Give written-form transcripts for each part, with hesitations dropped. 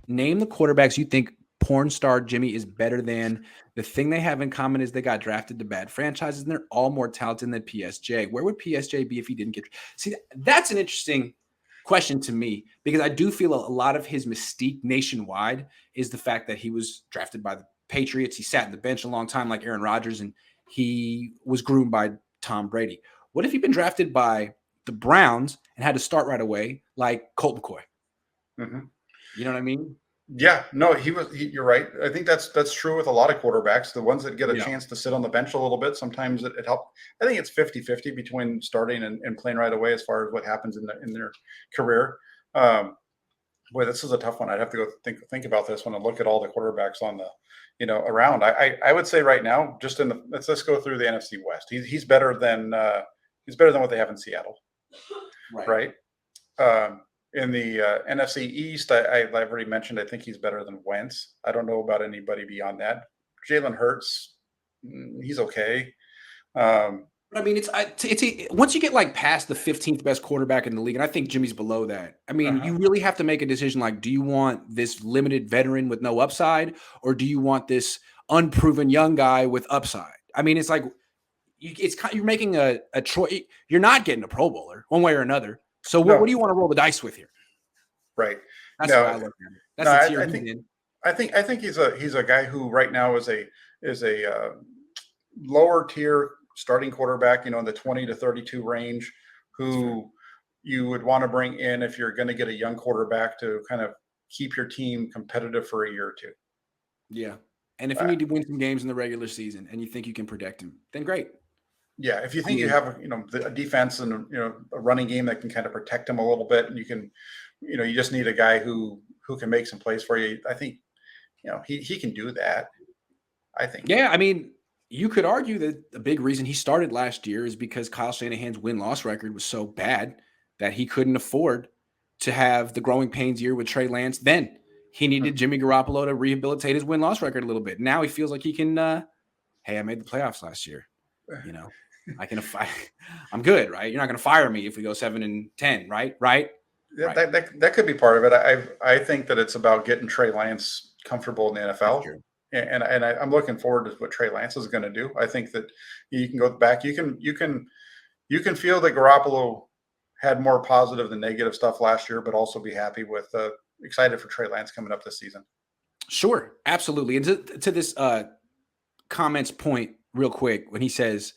name the quarterbacks you think porn star Jimmy is better than. The thing they have in common is they got drafted to bad franchises, and they're all more talented than PSJ. Where would PSJ be if he didn't get? See, that's an interesting question to me because I do feel a lot of his mystique nationwide is the fact that he was drafted by the Patriots. He sat in the bench a long time like Aaron Rodgers, and he was groomed by Tom Brady. What if he'd been drafted by the Browns and had to start right away like Colt McCoy? Mm-hmm. You know what I mean? Yeah, no, you're right. I think that's true with a lot of quarterbacks. The ones that get a chance to sit on the bench a little bit, sometimes it helps. I think it's 50-50 between starting and playing right away as far as what happens in their career. Boy, this is a tough one. I'd have to go think about this one and look at all the quarterbacks on the, around. I would say right now, just in the let's go through the NFC West. He's better than what they have in Seattle, right? In the NFC East, I've already mentioned, I think he's better than Wentz. I don't know about anybody beyond that. Jalen Hurts, he's okay. But I mean, it's once you get like past the 15th best quarterback in the league, and I think Jimmy's below that. I mean, you really have to make a decision. Like, do you want this limited veteran with no upside, or do you want this unproven young guy with upside? I mean, it's like you're making a choice. You're not getting a Pro Bowler one way or another. So what do you want to roll the dice with here? Right. That's how I look at it. That's the tier he's in. I think he's a guy who right now is a lower tier starting quarterback, in the 20 to 32 range, who you would want to bring in if you're going to get a young quarterback to kind of keep your team competitive for a year or two. Yeah. And if you need to win some games in the regular season and you think you can protect him, then great. Yeah, if you think you have a defense and a running game that can kind of protect him a little bit, and you can, you just need a guy who can make some plays for you. I think, he can do that. I think. Yeah, I mean, you could argue that the big reason he started last year is because Kyle Shanahan's win-loss record was so bad that he couldn't afford to have the growing pains year with Trey Lance. Then he needed Jimmy Garoppolo to rehabilitate his win-loss record a little bit. Now he feels like he can. Hey, I made the playoffs last year. I can. I'm good, right? You're not going to fire me if we go 7-10, right? Right. Yeah, that could be part of it. I think that it's about getting Trey Lance comfortable in the NFL. And I'm looking forward to what Trey Lance is going to do. I think that you can go back. You can feel that Garoppolo had more positive than negative stuff last year, but also be happy with excited for Trey Lance coming up this season. Sure, absolutely. And to this comments point, real quick, when he says,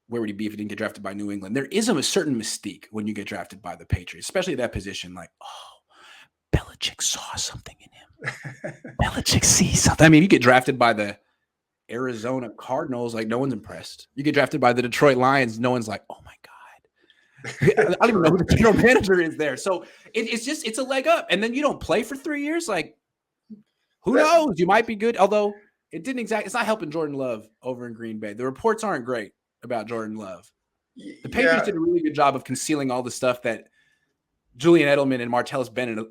where would he be if he didn't get drafted by New England? There is a certain mystique when you get drafted by the Patriots, especially that position. Like, Belichick saw something in him. Belichick sees something. I mean, you get drafted by the Arizona Cardinals, like no one's impressed. You get drafted by the Detroit Lions, no one's like, oh my God. I don't even know who the general manager is there. So it's a leg up. And then you don't play for 3 years. Like, who knows? You might be good. Although it's not helping Jordan Love over in Green Bay. The reports aren't great about Jordan Love. The Patriots did a really good job of concealing all the stuff that Julian Edelman and Martellus Bennett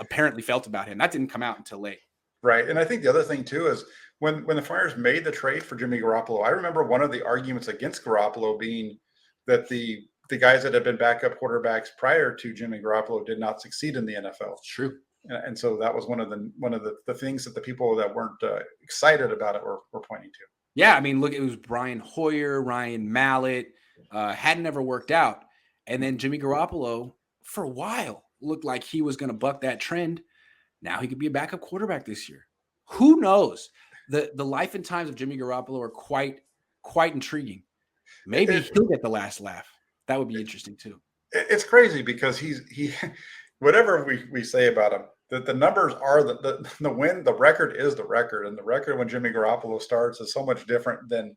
apparently felt about him. That didn't come out until late. Right. And I think the other thing, too, is when the Flyers made the trade for Jimmy Garoppolo, I remember one of the arguments against Garoppolo being that the guys that had been backup quarterbacks prior to Jimmy Garoppolo did not succeed in the NFL. It's true. And so that was one of the things that the people that weren't excited about it were pointing to. Yeah. I mean, look, it was Brian Hoyer, Ryan Mallett, hadn't ever worked out. And then Jimmy Garoppolo, for a while, looked like he was going to buck that trend. Now he could be a backup quarterback this year. Who knows? The life and times of Jimmy Garoppolo are quite intriguing. Maybe he'll get the last laugh. That would be interesting too. It's crazy because he whatever we say about him, the numbers are the win. The record is the record, and the record when Jimmy Garoppolo starts is so much different than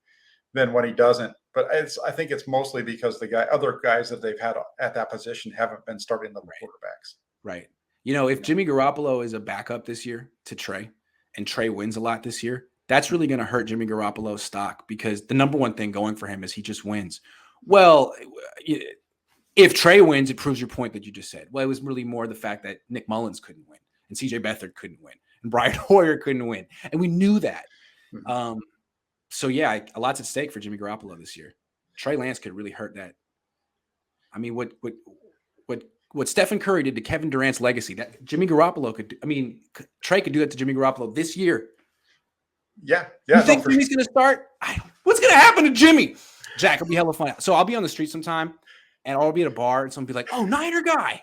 when he doesn't. But I think it's mostly because other guys that they've had at that position haven't been starting level quarterbacks. Right. If Jimmy Garoppolo is a backup this year to Trey, and Trey wins a lot this year, that's really going to hurt Jimmy Garoppolo's stock because the number one thing going for him is he just wins. Well, if Trey wins, it proves your point that you just said. Well, it was really more the fact that Nick Mullins couldn't win, and CJ Beathard couldn't win, and Brian Hoyer couldn't win, and we knew that. Mm-hmm. So yeah, a lot's at stake for Jimmy Garoppolo this year. Trey Lance could really hurt that. I mean, what what Stephen Curry did to Kevin Durant's legacy, that Jimmy Garoppolo could do. I mean, Trey could do that to Jimmy Garoppolo this year. Yeah. You think Jimmy's going to start? What's going to happen to Jimmy? Jack, it'll be hella fun. So I'll be on the street sometime, and I'll be at a bar, and someone will be like, "Oh, Niner guy."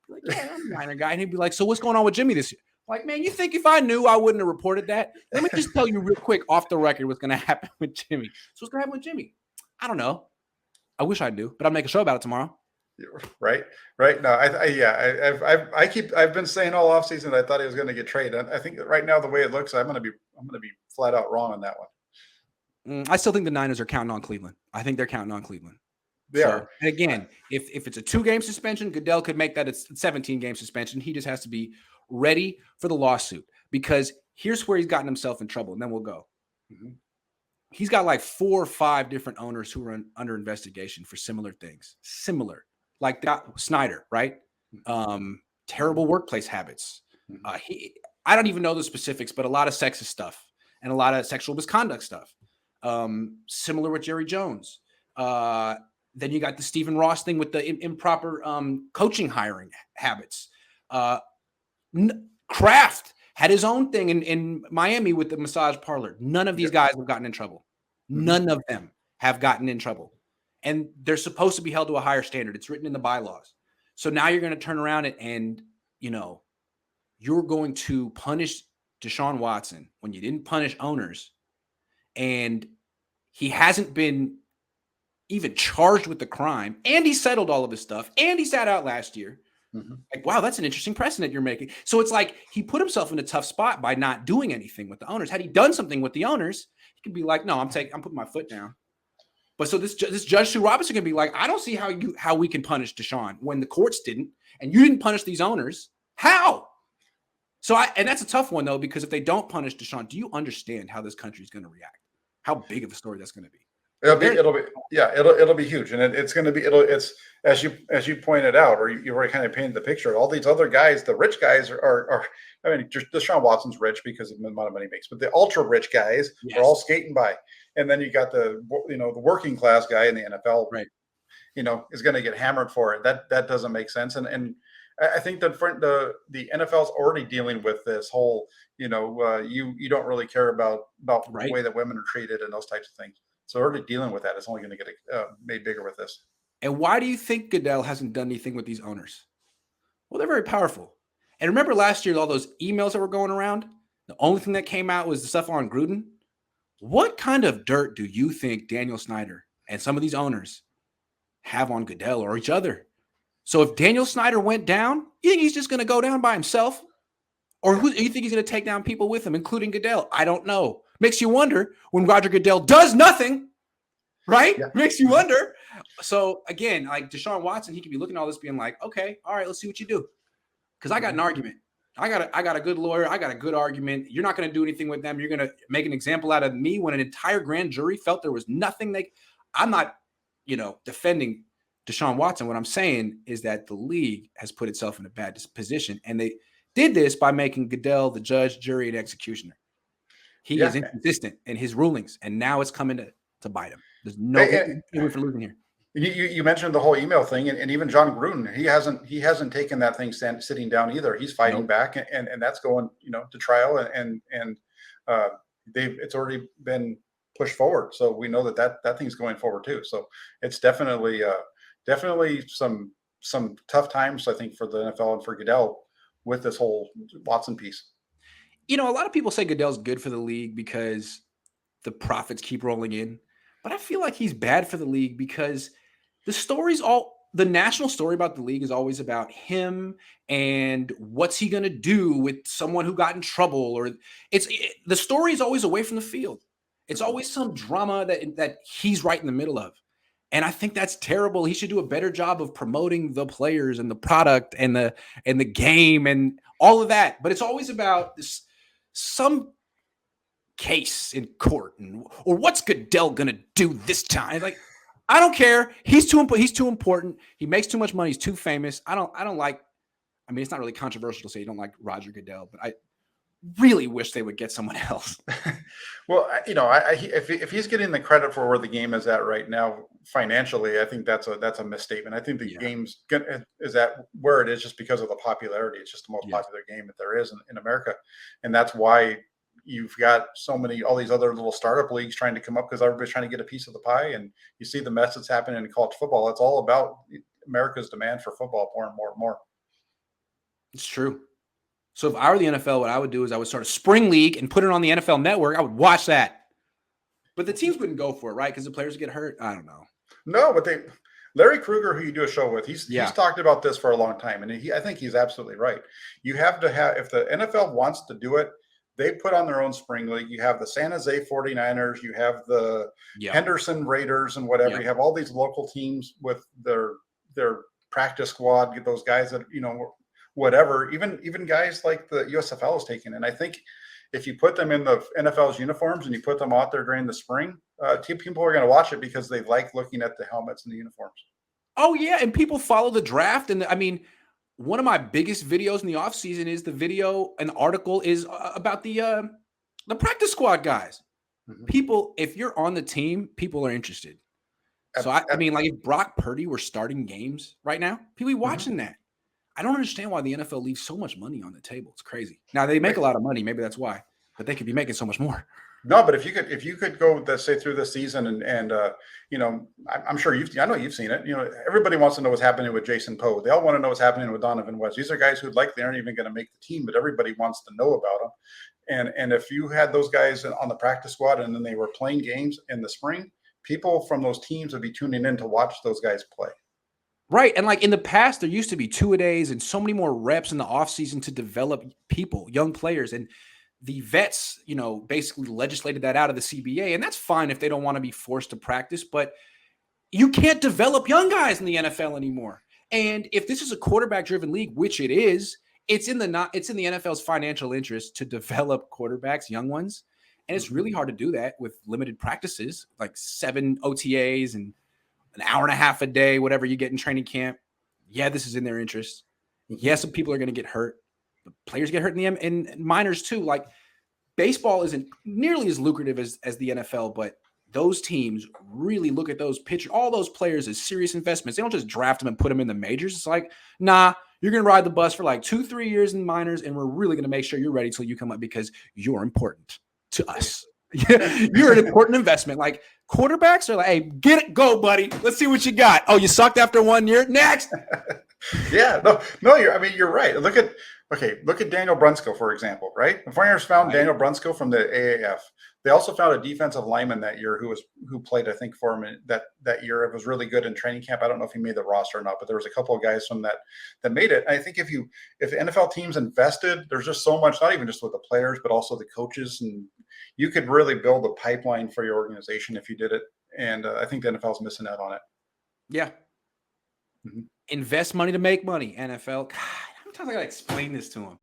I'll be like, "Yeah, I'm a Niner guy." And he'd be like, "So what's going on with Jimmy this year?" Like, man, you think if I knew, I wouldn't have reported that? Let me just tell you real quick off the record what's going to happen with Jimmy. So what's going to happen with Jimmy? I don't know. I wish I knew, but I'll make a show about it tomorrow. Right. No, I've been saying all offseason I thought he was going to get traded. I think that right now the way it looks, I'm going to be flat out wrong on that one. I still think the Niners are counting on Cleveland. I think they're counting on Cleveland. They are. And again, if it's a 2-game suspension, Goodell could make that a 17-game suspension. He just has to be ready for the lawsuit, because here's where he's gotten himself in trouble, and then we'll go. Mm-hmm. He's got like 4 or 5 different owners who are under investigation for similar things. Similar. Like that Snyder, right? Terrible workplace habits. I don't even know the specifics, but a lot of sexist stuff and a lot of sexual misconduct stuff. Similar with Jerry Jones. Then you got the Stephen Ross thing with the improper coaching hiring habits. Kraft had his own thing in Miami with the massage parlor. None of these guys have gotten in trouble. None of them have gotten in trouble. And they're supposed to be held to a higher standard. It's written in the bylaws. So now you're going to turn around and you're going to punish Deshaun Watson when you didn't punish owners. And he hasn't been even charged with the crime. And he settled all of his stuff. And he sat out last year. Like, wow, that's an interesting precedent you're making. So it's like he put himself in a tough spot by not doing anything with the owners. Had he done something with the owners, he could be like, no, I'm putting my foot down. But so this Judge Sue Robinson can be like, I don't see how we can punish Deshaun when the courts didn't, and you didn't punish these owners. How? So and that's a tough one though, because if they don't punish Deshaun, do you understand how this country is going to react? How big of a story that's going to be? It'll be huge, and it's going to be it's as you pointed out, or you already kind of painted the picture. All these other guys, the rich guys are I mean, Deshaun Watson's rich because of the amount of money he makes, but the ultra rich guys are all skating by, and then you got the working class guy in the NFL, right? Is going to get hammered for it. That doesn't make sense, and I think that the NFL is already dealing with this whole you don't really care about the way that women are treated and those types of things. So already dealing with that. It's only going to get made bigger with this. And why do you think Goodell hasn't done anything with these owners? Well, they're very powerful. And remember last year, all those emails that were going around? The only thing that came out was the stuff on Gruden. What kind of dirt do you think Daniel Snyder and some of these owners have on Goodell or each other? So if Daniel Snyder went down, you think he's just going to go down by himself? Or who do you think he's going to take down people with him, including Goodell? I don't know. Makes you wonder when Roger Goodell does nothing, right? Yeah. Makes you wonder. So again, like Deshaun Watson, he could be looking at all this being like, okay, all right, let's see what you do. Because I got an argument. I got a good lawyer. I got a good argument. You're not going to do anything with them. You're going to make an example out of me when an entire grand jury felt there was nothing I'm not, defending Deshaun Watson. What I'm saying is that the league has put itself in a bad position, and they did this by making Goodell the judge, jury, and executioner. He is inconsistent in his rulings, and now it's coming to bite him. There's no way for losing here. You mentioned the whole email thing, and even John Gruden, he hasn't taken that thing sitting down either. He's fighting back, and that's going to trial, and it's already been pushed forward. So we know that thing's going forward too. So it's definitely some tough times, I think, for the NFL and for Goodell with this whole Watson piece. A lot of people say Goodell's good for the league because the profits keep rolling in, but I feel like he's bad for the league because the national story about the league is always about him and what's he going to do with someone who got in trouble, or the story is always away from the field. It's always some drama that he's right in the middle of. And I think that's terrible. He should do a better job of promoting the players and the product and the game and all of that. But it's always about some case in court or what's Goodell gonna do this time? Like, I don't care. He's too important. He makes too much money. He's too famous. I don't like. I mean, it's not really controversial to say you don't like Roger Goodell, but I really wish they would get someone else. Well, if he's getting the credit for where the game is at right now, financially, I think that's a misstatement. I think the game's is at where it is just because of the popularity. It's just the most popular game that there is in America, and that's why you've got all these other little startup leagues trying to come up because everybody's trying to get a piece of the pie. And you see the mess that's happening in college football. It's all about America's demand for football more and more and more. It's true. So if I were the NFL, what I would do is I would start a spring league and put it on the NFL Network. I would watch that. But the teams wouldn't go for it, right? Because the players get hurt. I don't know. No, but Larry Krueger, who you do a show with, he's talked about this for a long time, and I think he's absolutely right. You have to have, if the NFL wants to do it, they put on their own spring league. You have the San Jose 49ers, you have the Henderson Raiders and whatever. You have all these local teams with their practice squad, get those guys that, whatever, even guys like the USFL is taking. And I think if you put them in the NFL's uniforms and you put them out there during the spring, people are going to watch it because they like looking at the helmets and the uniforms. Oh, yeah. And people follow the draft. And I mean, one of my biggest videos in the offseason is an article is about the practice squad guys. Mm-hmm. People, if you're on the team, people are interested. So, I mean, like if Brock Purdy were starting games right now, people be watching that. I don't understand why the NFL leaves so much money on the table. It's crazy. Now they make a lot of money. Maybe that's why, but they could be making so much more. No, but if you could go say through the season and I'm sure I know you've seen it. Everybody wants to know what's happening with Jason Poe. They all want to know what's happening with Donovan West. These are guys who likely aren't even going to make the team, but everybody wants to know about them. And if you had those guys on the practice squad and then they were playing games in the spring, people from those teams would be tuning in to watch those guys play. Right. And like in the past, there used to be 2-a-days and so many more reps in the offseason to develop people, young players. And the vets, basically legislated that out of the CBA. And that's fine if they don't want to be forced to practice, but you can't develop young guys in the NFL anymore. And if this is a quarterback-driven league, which it is, it's in the NFL's financial interest to develop quarterbacks, young ones. And it's really hard to do that with limited practices, like 7 OTAs and an hour and a half a day, whatever you get in training camp. Yeah, this is in their interest. Yes, some people are going to get hurt, but players get hurt in minors too. Like baseball isn't nearly as lucrative as the NFL, but those teams really look at all those players as serious investments. They don't just draft them and put them in the majors. It's like, nah, you're going to ride the bus for like 2-3 years in minors, and we're really going to make sure you're ready till you come up because you're important to us. You're an important investment. Like quarterbacks are like, hey, get it, go, buddy. Let's see what you got. Oh, you sucked after 1 year. Next. No, you're right. Look at Daniel Brunskill, for example, right? The 49ers found Daniel Brunskill from the AAF. They also found a defensive lineman that year who played, I think, for him that year. It was really good in training camp. I don't know if he made the roster or not, but there was a couple of guys from that made it. And I think if the NFL teams invested, there's just so much, not even just with the players, but also the coaches, and you could really build a pipeline for your organization if you did it. And I think the NFL is missing out on it. Yeah. Mm-hmm. Invest money to make money, NFL. God, how many times I got to explain this to him?